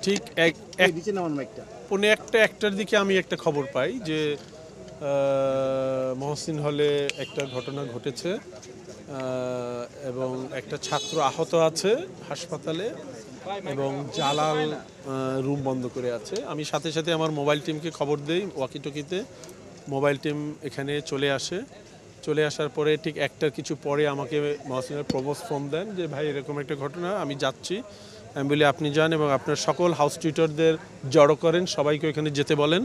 ঠিক পৌনে একটার দিকে আমি একটা খবর পাই যে মহসিন হলে একটা ঘটনা ঘটেছে এবং একটা ছাত্র আহত আছে হাসপাতালে এবং জালাল রুম বন্ধ করে আছে। আমি সাথে সাথে আমার মোবাইল টিমকে খবর দেই, ওয়াকিটকিতে মোবাইল টিম এখানে চলে আসার পরে ঠিক একটার কিছু পরে আমাকে মহসিনের প্রভোস্ট ফোন দেন যে ভাই এরকম একটা ঘটনা, আমি যাচ্ছি। আমি বলি আপনি যান এবং আপনার সকল হাউস টিউটরদের জড়ো করেন, সবাইকে ওখানে যেতে বলেন,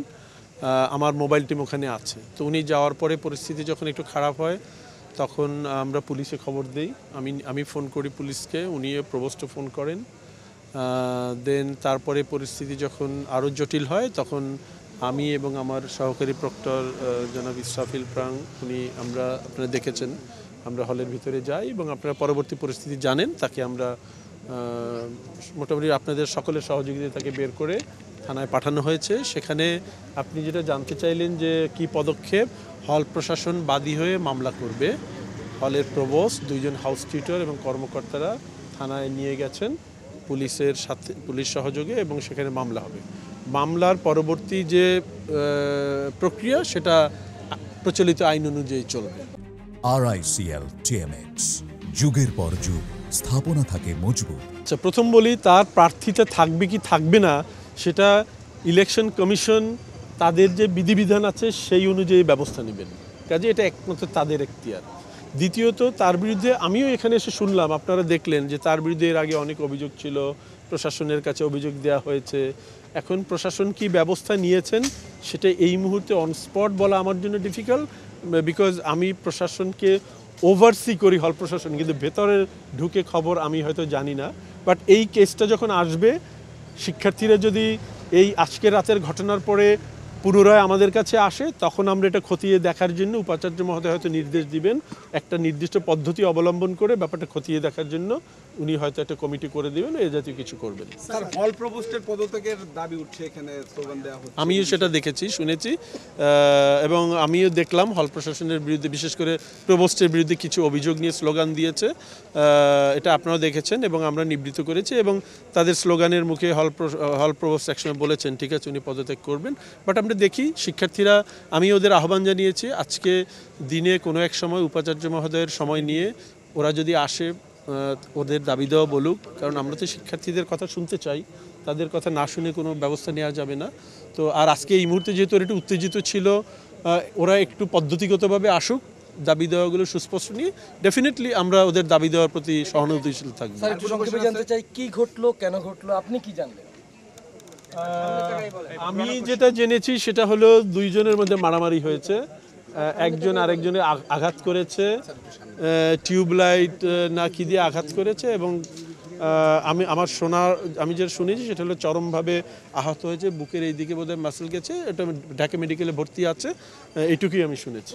আমার মোবাইল টিম ওখানে আছে। তো উনি যাওয়ার পরে পরিস্থিতি যখন একটু খারাপ হয় তখন আমরা পুলিশে খবর দিই, আমি ফোন করি পুলিশকে, উনিও প্রভোস্টও ফোন করেন। দেন তারপরে পরিস্থিতি যখন আরও জটিল হয় তখন আমি এবং আমার সহকারী প্রক্টর জনাব ইসরাফিল প্রাং আমরা আপনারা দেখেছেন আমরা হলের ভিতরে যাই এবং আপনারা পরবর্তী পরিস্থিতি জানেন। তাকে আমরা মোটামুটি আপনাদের সকলের সহযোগিতায় তাকে বের করে থানায় পাঠানো হয়েছে। সেখানে আপনি যেটা জানতে চাইলেন যে কি পদক্ষেপ, হল প্রশাসন বাদী হয়ে মামলা করবে। হলের প্রভোস্ট, 2 জন হাউস টিউটর এবং কর্মকর্তারা থানায় নিয়ে গেছেন পুলিশের সাথে, পুলিশ সহযোগে, এবং সেখানে মামলা হবে। মামলার পরবর্তী যে প্রক্রিয়া সেটা প্রচলিত আইন অনুযায়ী চলবে। RICL TMX, যুগের পর যুগ স্থাপনা থাকে মজবুত। আচ্ছা, প্রথম বলি তার প্রার্থীতা থাকবে কি থাকবে না সেটা ইলেকশন কমিশন তাদের যে বিধিবিধান আছে সেই অনুযায়ী ব্যবস্থা নেবেন, কাজে এটা একমাত্র তাদের এখতিয়ার। দ্বিতীয়ত তার বিরুদ্ধে আমিও এখানে এসে শুনলাম, আপনারা দেখলেন যে তার বিরুদ্ধে এর আগে অনেক অভিযোগ ছিল, প্রশাসনের কাছে অভিযোগ দেওয়া হয়েছে। এখন প্রশাসন কি ব্যবস্থা নিয়েছেন সেটা এই মুহূর্তে অন স্পট বলা আমার জন্য ডিফিকাল্ট, বিকজ আমি প্রশাসনকে ওভারসি করি, হল প্রশাসন, কিন্তু ভেতরে ঢুকে খবর আমি হয়তো জানি না। বাট এই কেসটা যখন আসবে, শিক্ষার্থীরা যদি এই আজকের রাতের ঘটনার পরে পুনরায় আমাদের কাছে আসে তখন আমরা এটা খতিয়ে দেখার জন্য উপাচার্য মহোদয় হয়তো নির্দেশ দিবেন, একটা নির্দিষ্ট পদ্ধতি অবলম্বন করে ব্যাপারটা খতিয়ে দেখার জন্য উনি হয়তো একটা কমিটি করে দিবেন, এই জাতীয় কিছু করবেন। স্যার, হল প্রভোস্টের পদত্যাগের দাবি উঠছে, এখানে স্লোগান দেওয়া হচ্ছে। আমিও সেটা দেখেছি, শুনেছি, এবং আমিও দেখলাম হল প্রশাসনের বিরুদ্ধে, বিশেষ করে প্রভোস্টের বিরুদ্ধে কিছু অভিযোগ নিয়ে স্লোগান দিয়েছে। এটা আপনারাও দেখেছেন এবং আমরা নিবৃত্ত করেছি, এবং তাদের স্লোগানের মুখে হল প্রভোস্ট একসময় বলেছেন ঠিক আছে উনি পদত্যাগ করবেন। বাট আমরা দেখি শিক্ষার্থীরা, আমি ওদের আহ্বান জানিয়েছি আজকে দিনে কোনো এক সময় উপাচার্য মহোদয়ের সময় নিয়ে ওরা যদি আসে ওদের দাবি দেওয়া বলুক, কারণ আমরা তো শিক্ষার্থীদের কথা শুনতে চাই, তাদের কথা না শুনে কোনো ব্যবস্থা নেওয়া যাবে না। তো আর আজকে এই মুহূর্তে যেহেতু ওরা একটু উত্তেজিত ছিল, ওরা একটু পদ্ধতিগতভাবে আসুক, দাবি দেওয়াগুলো সুস্পষ্ট নিয়ে ডেফিনেটলি আমরা ওদের দাবি দেওয়ার প্রতি সহানুভূতিশীল থাকবো। স্যার, একটু সংক্ষেপে জানতে চাই কি ঘটলো, কেন ঘটলো, আপনি কি জানলেন? আমি যেটা জেনেছি সেটা হলো 2 জনের মধ্যে মারামারি হয়েছে, একজন আরেকজনের আঘাত করেছে, টিউবলাইট না কি দিয়ে আঘাত করেছে, এবং আমি যেটা শুনেছি সেটা হলো চরমভাবে আহত হয়েছে, বুকের এই দিকে বোধহয় মাসল গেছে, এটা ঢাকা মেডিকেলে ভর্তি আছে, এইটুকুই আমি শুনেছি।